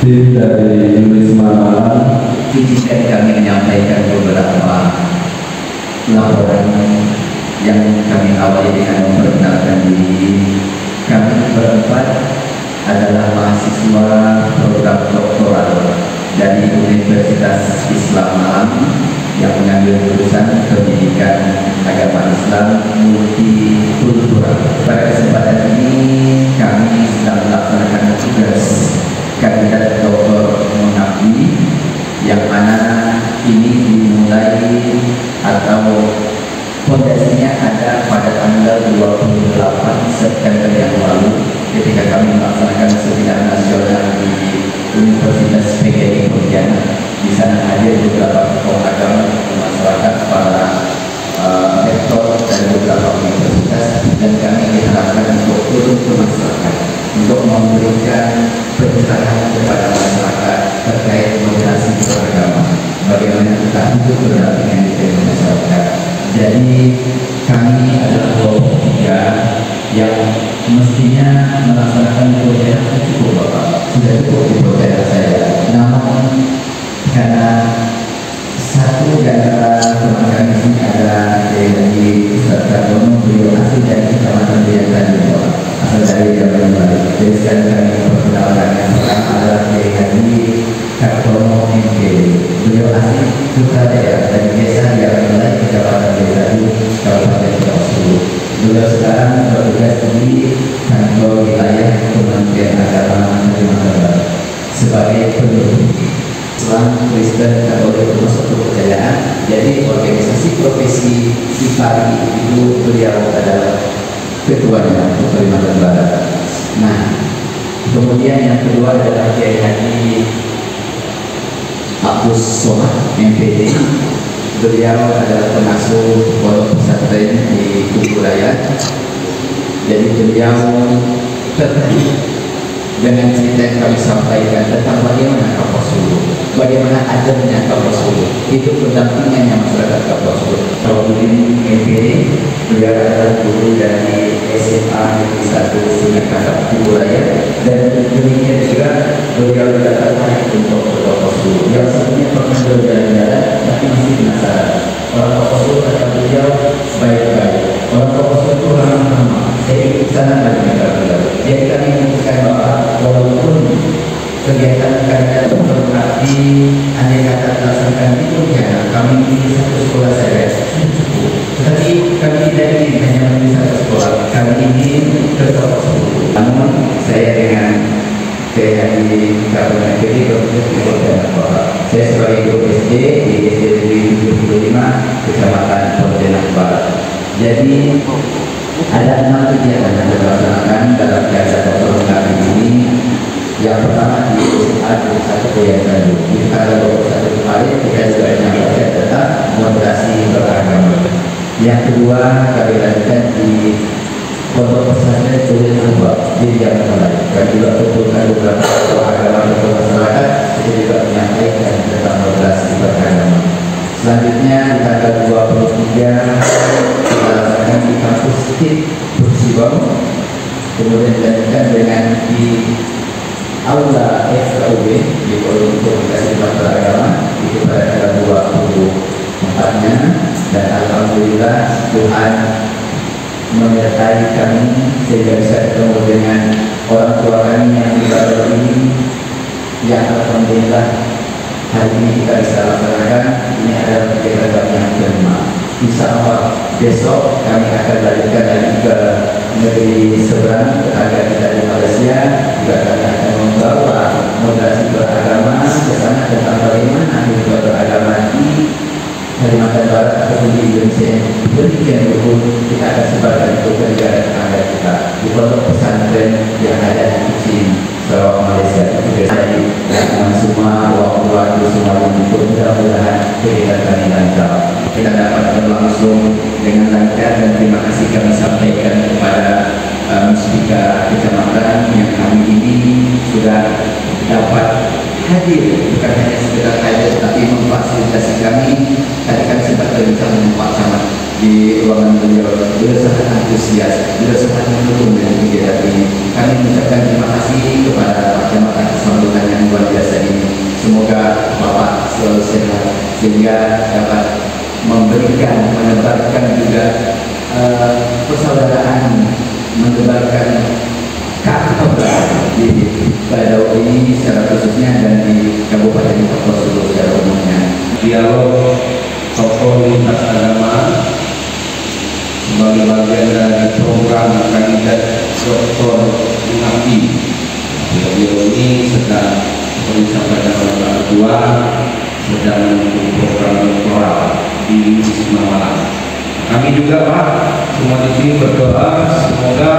Tim dari Yunis Malang izinkan kami menyampaikan beberapa laporan yang kami awali dengan memperkenalkan diri. Kami berempat adalah mahasiswa program doktoral dari Universitas Islam Malang yang mengambil jurusan pendidikan agama Islam multikultural. Pada kesempatan ini kami sedang melaksanakan tugas kandidat doktor mengabdi yang mana ini dimulai atau fondasinya ada pada tanggal 28 September yang lalu ketika kami melaksanakan seminar nasional di Universitas PGRI Pontianak. Di sana hadir beberapa tokoh agama masyarakat, para rektor dari beberapa universitas, dan kami diharapkan untuk turun ke masyarakat untuk memberikan pencerahan kepada masyarakat terkait moderasi beragama, bagaimana kita hidup berdampingan di tengah masyarakat. Jadi kami adalah kelompok tiga yang mestinya melaksanakan program cukup Bapak, sudah cukup di program saya. Namun karena satu di antara teman kami ini ada dari Ustaz Kartono, beliau asli dari Kecamatan Daya Tadi, asal dari Jawa Barat. Jadi sekarang kami perkenalkan yang pertama adalah Kiai Haji Kartono MK. Beliau asli putra daerah dari desa yang mulai Kecamatan Daya Tadi, Kabupaten Bawaslu. Beliau sekarang bertugas di kantor wilayah Kementerian Agama Kalimantan Barat sebagai penduduk Islam Kristen Katolik masuk kepercayaan. Jadi organisasi profesi Sifari itu beliau adalah ketuanya untuk Kalimantan Barat. Nah, kemudian yang kedua adalah Kiai Haji Abdus Somad MPD. Beliau adalah pengasuh pondok pesantren di Kuburaya. Jadi beliau tertarik dengan cerita yang kami sampaikan tentang bagaimana Kapuasulu, bagaimana adabnya Kapuasulu, itu pendampingannya masyarakat Kapuasulu. Kalau begini MPD, beliau adalah guru dari SMA Negeri 1 Sungai Kakap Kuburaya, dan demikian juga beliau juga tertarik untuk Kapuasulu. Yang sebelumnya pernah berjalan-jalan tapi masih penasaran. Orang Kapuasulu kata beliau baik-baik, orang Kapuasulu itu ramah-ramah. Jadi sana bagaimana beliau. Jadi kami memutuskan bahwa walaupun kegiatan kalian berarti andai kata dilaksanakan di Pontianak, kami ini satu sekolah saja cukup. Tetapi kami tidak ingin hanya memilih satu sekolah, kami ingin bertolak sepuluh. Namun saya dengan Haji Kartono MPD bertugas di Pontianak Barat. Saya sebagai guru SD di SD Negeri 75 Kecamatan Pontianak Barat. Jadi ada 6 kegiatan yang dilaksanakan dalam kegiatan dokter mengabdi ini. Yang pertama di SMA 21 Daya Tadi. Di tanggal 21 kemarin kita juga menyampaikan tentang moderasi beragama. Yang kedua kami lakukan di pondok pesantren Tulen Kubah di Jawa Barat. Dan juga kumpulkan beberapa tokoh agama dan masyarakat. Kita juga menyampaikan tentang moderasi beragama. Selanjutnya di tanggal 23 kita laksanakan di kampus TIP Persibau. Kemudian dilanjutkan dengan di Aula FKUB di Forum Komunikasi Beragama itu pada tanggal 24-nya, dan alhamdulillah Tuhan menyertai kami sehingga bisa ketemu dengan orang tua kami yang di Barat ini, yang alhamdulillah hari ini kita bisa laksanakan. Ini adalah kegiatan kami yang kelima. Insya Allah besok kami akan lanjutkan lagi ke negeri seberang, tetangga kita di Malaysia. Juga kami akan membawa moderasi beragama ke sana tentang bagaimana hidup beragama di Kalimantan Barat ataupun di Indonesia. Demikian pun kita akan sebarkan untuk negara tetangga kita di pondok pesantren yang ada di Kuching, Sarawak, Malaysia. Jadi teman semua, waktu semua untuk mudah-mudahan kegiatan kami lancar, kita dapat berlangsung dengan lancar, dan terima kasih kami sampaikan kepada Muspika Kecamatan yang kami ini sudah dapat hadir, bukan hanya sekedar hadir tapi memfasilitasi kami. Tadi kami sempat berbincang dengan Pak Camat di ruangan beliau. Beliau sangat antusias, beliau sangat mendukung dengan kegiatan ini. Kami mengucapkan terima kasih kepada Pak Camat atas sambutan yang luar biasa. dan menebarkan juga persaudaraan, menebarkan keakraban di Badau ini secara khususnya dan di Kabupaten Kota Solo secara umumnya. Dialog tokoh lintas agama sebagai bagian dari program kandidat Dr. Muhammadi. Beliau ini sedang disampaikan oleh Pak Ketua sedang menempuh program doktoral di Wisma Malang. Kami juga Pak semua di sini berdoa semoga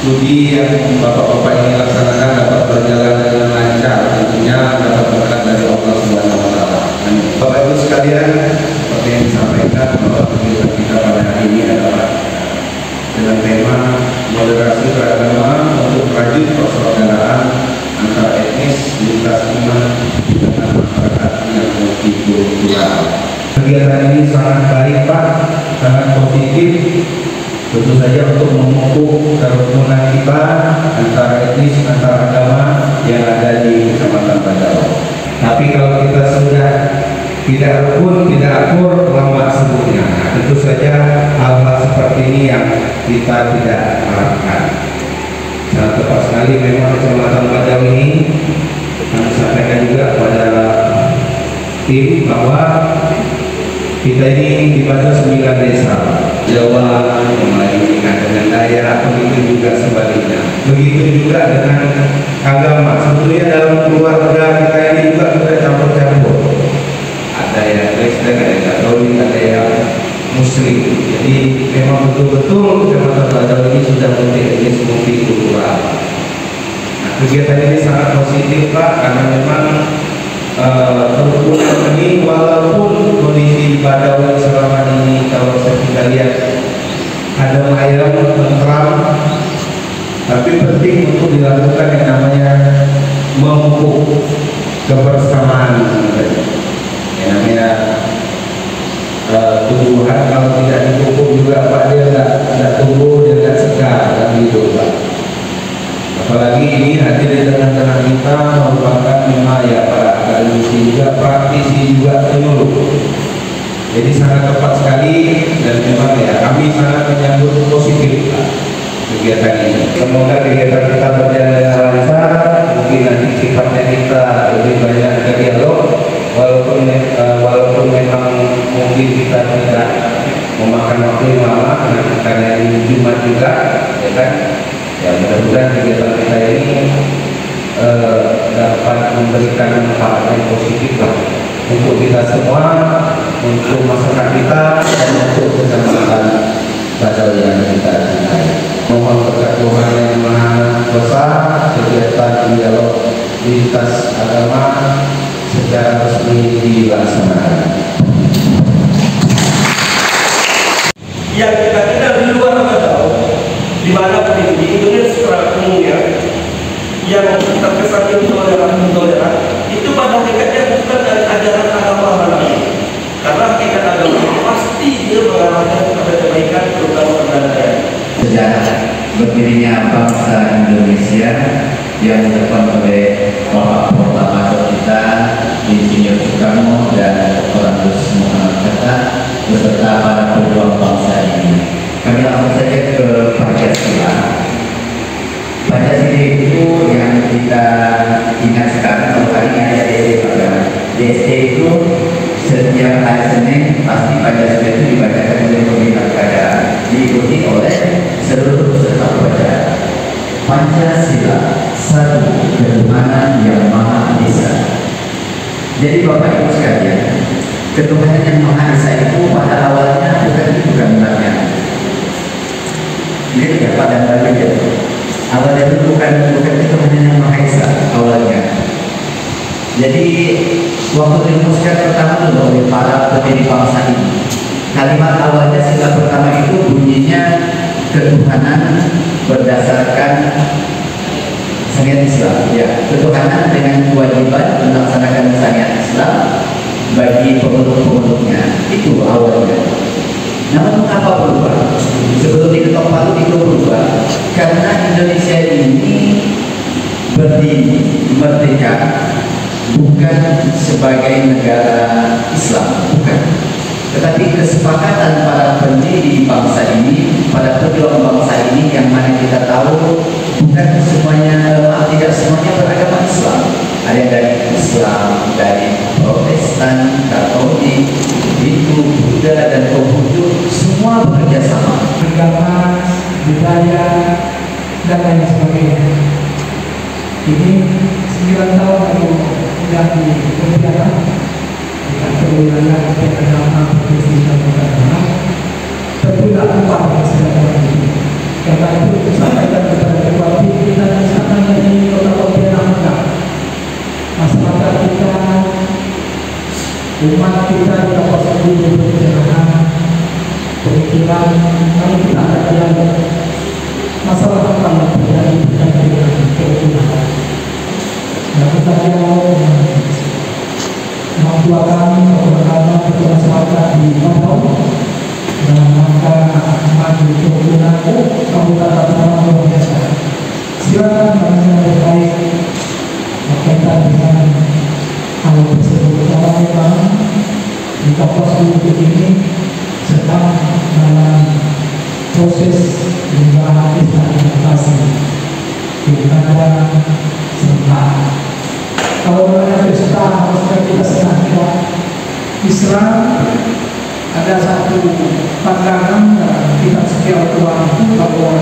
studi yang Bapak-bapak ini laksanakan dapat berjalan dengan lancar, tentunya dapat berkat dari Allah Subhanahu wa taala. Bapak Ibu sekalian, seperti yang disampaikan bahwa kegiatan kita pada hari ini adalah dengan tema moderasi beragama untuk merajut persaudaraan antara etnis lintas iman dengan masyarakat yang multikultural. Kegiatan ini sangat baik Pak, sangat positif. Tentu saja untuk memupuk kerukunan kita antara etnis, antar agama yang ada di Kecamatan Badau. Tapi kalau kita sudah tidak rukun, tidak akur, lama sebutnya. Nah, tentu saja hal-hal seperti ini yang kita tidak harapkan. Sangat tepat sekali memang Kecamatan Badau ini kami sampaikan juga pada tim bahwa kita ini dibantu 9 desa. Jawa, Melayu dengan daerah, begitu juga sebaliknya. Begitu juga dengan agama. Sebetulnya dalam keluarga kita ini juga sudah campur-campur. Ada yang Kristen, ada yang Katolik, ada yang Muslim. Jadi memang betul-betul Kecamatan Badau ini sudah multi-etnis, multikultural. Nah, kegiatan ini sangat positif Pak, karena memang kerukunan ini walaupun kondisi di Badau selama ini kalau kita lihat ada ayam tentram, tapi penting untuk dilakukan yang namanya memupuk kebersamaan. Yang namanya tumbuhan kalau tidak dipupuk juga Pak, dia tidak tumbuh, dia tidak segar dan hidup Pak. Apalagi ini hadir di tengah-tengah kita merupakan memang ya para akademisi juga, praktisi juga, penyuluh. Jadi sangat tepat sekali dan memang ya kami sangat menyambut positif kegiatan ini. Semoga kegiatan kita berjalan dengan lancar. Mungkin nanti sifatnya kita lebih banyak ke dialog, walaupun memang mungkin kita tidak memakan waktu yang lama karena ini Jumat juga, ya kan? Ya mudah-mudahan kegiatan kita ini dapat memberikan manfaat yang positif lah untuk kita semua, untuk masyarakat kita dan untuk Kecamatan Badau yang kita cintai. Mohon berkat Tuhan yang Maha Kuasa, kegiatan dialog lintas agama secara resmi dilaksanakan. Yang kita kenal di luar Badau, di mana di Indonesia secara umumnya yang terkesan intoleran itu pada hakikatnya bukan dari ajaran agama mana, karena hakikat agama pasti dia mengarahkan kepada kebaikan, terutama perdamaian. Sejarah berdirinya bangsa Indonesia yang dilakukan oleh Bapak Proklamator kita Insinyur Soekarno dan Dr. Muhammad Hatta beserta para pejuang bangsa ini. Kami langsung saja ke Pancasila. Pancasila itu yang kita ingat sekarang, kalau hari ini ada DSD pada DSD itu setiap hari Senin pasti Pancasila itu dibacakan oleh pemerintah kerajaan, diikuti oleh seluruh peserta upacara. Pancasila satu ketuhanan yang Maha Esa. Jadi Bapak Ibu sekalian, ketuhanan yang Maha Esa itu pada awalnya bukan itu gambarnya. Lihat ya pada gambarnya, awalnya itu bukan ketuhanan yang Maha Esa awalnya. Jadi waktu dirumuskan pertama dulu oleh para pendiri bangsa ini, kalimat awalnya sila pertama itu bunyinya ketuhanan berdasarkan syariat Islam, ya, ketuhanan dengan kewajiban melaksanakan syariat Islam bagi pemeluk-pemeluknya, itu awalnya. Namun apa berubah? Sebelum diketok palu itu berubah karena Indonesia ini berdiri merdeka bukan sebagai negara Islam, bukan, Tetapi kesepakatan para pendiri bangsa ini, pada pejuang bangsa ini, yang mana kita tahu bukan semuanya, tidak semuanya beragama Islam. Ada yang dari Islam, dari Protestan, Katolik, Hindu, Buddha, dan Konghucu, semua bekerja sama. Agama, budaya, dan lain sebagainya. Ini 9 tahun lalu sudah dikerjakan dengan perwilayah agama provinsi Kalimantan Tengah. Tentulah upah masyarakat ini. Karena itu sampaikan kepada ketua pimpinan misalkan dari Kota Pontianak, masyarakat kita, umat kita di kawasan ini berjalan pemikiran, namun kita ada dialog masalah apa yang terjadi berkaitan dengan kerukunan. Dan kita dialog membuatkan keberagaman masyarakat di Padang dalam rangka maju kerukunan Kabupaten Padang luar biasa. Silakan yang terkait berkaitan dengan hal tersebut. Karena memang di kawasan ini sedang dalam proses perubahan implementasi pilkada serentak. Kalau ada pesta harusnya kita senangkan. Islam ada satu pandangan dalam kitab Syiar Quran itu bahwa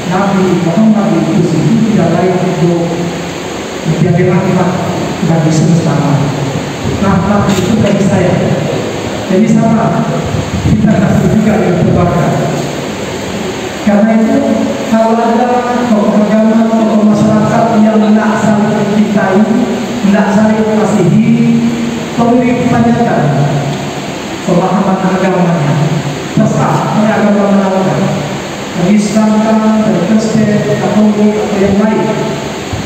Nabi Muhammad itu sendiri tidak layak untuk menjadi rahmat bagi semesta. Rahmat itu bagi saya. Jadi sama kita kasih juga yang terbakar. Karena itu kalau ada tokoh agama, tokoh masyarakat yang tidak saling mencintai, tidak saling mengasihi, perlu ditanyakan pemahaman agamanya. Terserah agama mana, Islam dari Kristen, Katolik atau yang lain.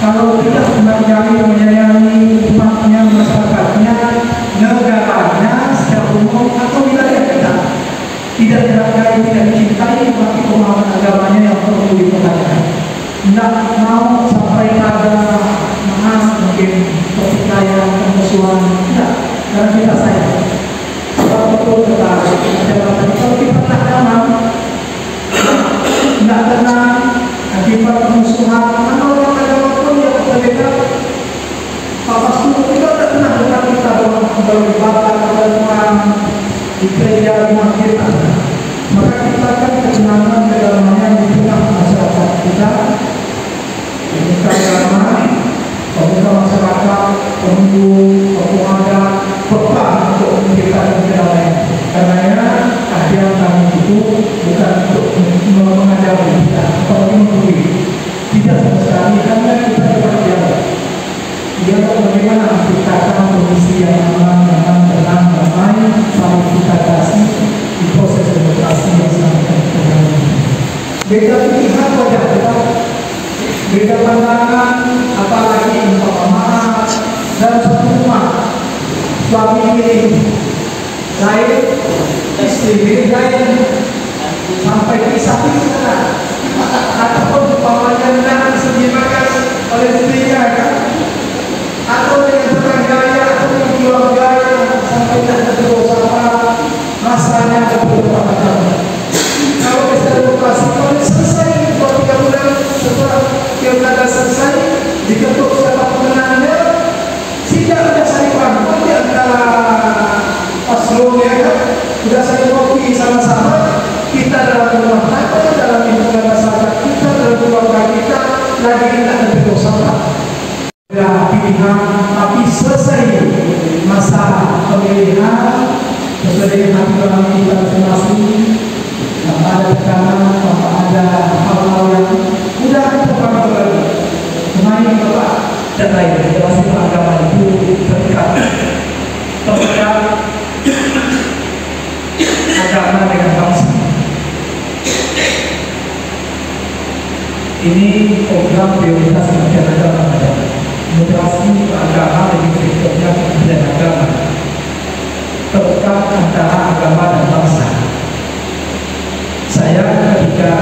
Kalau tidak menghargai, menyayangi umatnya, masyarakatnya, negaranya secara umum atau wilayah kita, tidak dihargai, tidak dicintai, tapi pemahaman agamanya yang perlu dipertanyakan. Tidak mau sampai pada mungkin pertikaian, permusuhan, tidak. Karena kita sayang. Kalau betul kalau kita tak aman, tidak tenang, akibat permusuhan, atau orang agama pun yang berbeda, pasti kita tidak tenang dengan kita dalam ibadah, dalam di gereja, di masjid. Maka kita akan kesenangan dalamnya di tengah masyarakat kita. Pemuka agama, pemuka masyarakat, pemuda, berperan untuk memberikan kedamaian. Karena kehadiran kami itu bukan untuk mengajari kita atau menggurui. Tidak sama sekali, hanya kita berdialog. Dialog bagaimana menciptakan kondisi yang aman, nyaman, tenang, damai, saling kita kasih di proses demokrasi yang sangat terjadi. Beda pilihan wajah kita, beda pandangan, apalagi umpama dan satu rumah suami ini lain, istri ini lain, sampai pisah-pisah, ataupun umpamanya anak disediakan oleh istrinya kan, atau dengan tetangganya atau keluarga sampai tidak berusaha rasanya berubah. Kalau bisa demokrasi kalau selesai 2-3 bulan setelah pilkada selesai diketuk siapa pemenangnya, tidak ada saling paham di antara paslonnya kan, sudah saling kopi sama-sama. Kita dalam rumah tangga, dalam lingkungan masyarakat kita, dalam keluarga kita lagi tidak ada berusaha. Pilihan, tapi selesai masa pemilihan sesuai dengan hati dalam kita masing-masing, tanpa ada tekanan, tanpa ada hal-hal yang mudah terpapar lagi. Kemarin Bapak dan lain masih agama itu terikat agama dengan bangsa. Ini program prioritas Kementerian Agama. Moderasi agama lebih berikutnya Kementerian Agama, terikat antara agama dan bangsa. Saya ketika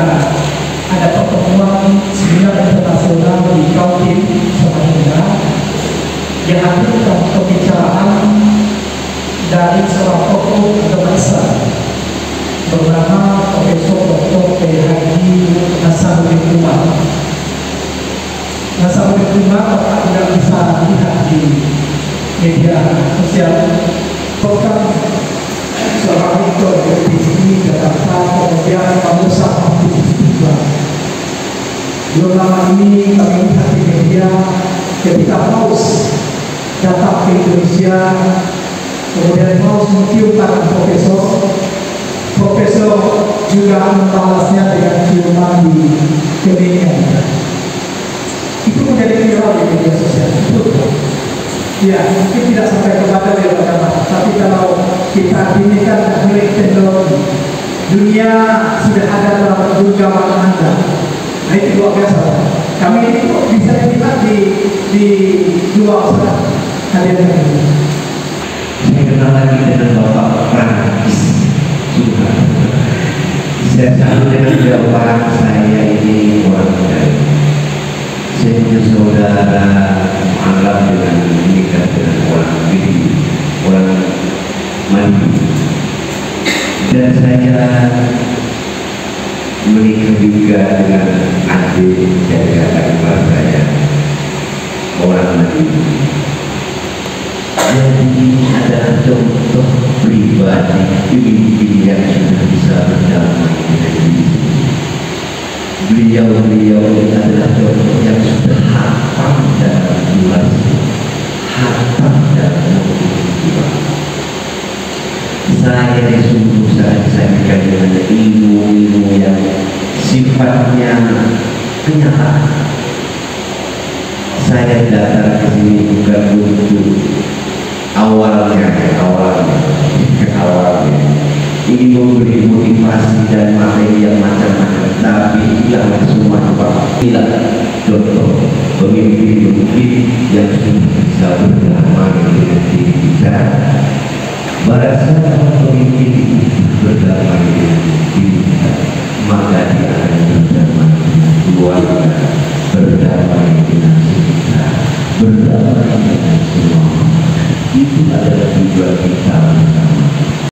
ada pertemuan seminar internasional di Kaltim, Samarinda, yang ada pembicaraan dari seorang tokoh agama Islam bernama Profesor Dr. Haji Nasaruddin Umar. Nasaruddin Umar Bapak tidak bisa lihat di media sosial. Program seorang rektor di sini Jakarta, kemudian Musa juga. Belum lama ini kami lihat di media ketika Paus datang ke Indonesia, kemudian Paus menciumkan Profesor juga membalasnya dengan ciuman di keningnya. Itu menjadi viral di media sosial. Ya, mungkin tidak sampai kepada agama, tapi kalau kita ini kan milik teknologi, dunia sudah ada dalam genggaman Anda. Nah itu luar biasa. Kami ini bisa dilihat di luar sana. Hadirin. Saya kenal lagi dengan Bapak Prancis juga. Saya selalu dengan jawaban saya ini orang baik. Saya punya saudara menganggap dengan menikah dengan orang ini, orang Mandi. Dan saya menikah juga dengan adik dari kakak ipar saya, orang Mandi. Jadi ini adalah contoh pribadi pemimpin yang sudah bisa berdamai dengan diri. Beliau ini adalah contoh yang sudah hafal dalam durasi, hafal dalam kehidupan. Saya sungguh sangat sayangkan dengan ilmu yang sifatnya kenyataan. Saya datang ke sini bukan untuk awalnya ini memberi motivasi dan materi yang macam-macam, tapi hilang semua hilang contoh pemimpin yang sudah bisa berdamai dengan diri kita. Barangkali pemimpin berdamai dengan diri kita, maka dia akan berdamai dengan keluarga, berdamai dengan kita, berdamai dengan semua. Itu adalah tujuan kita bersama.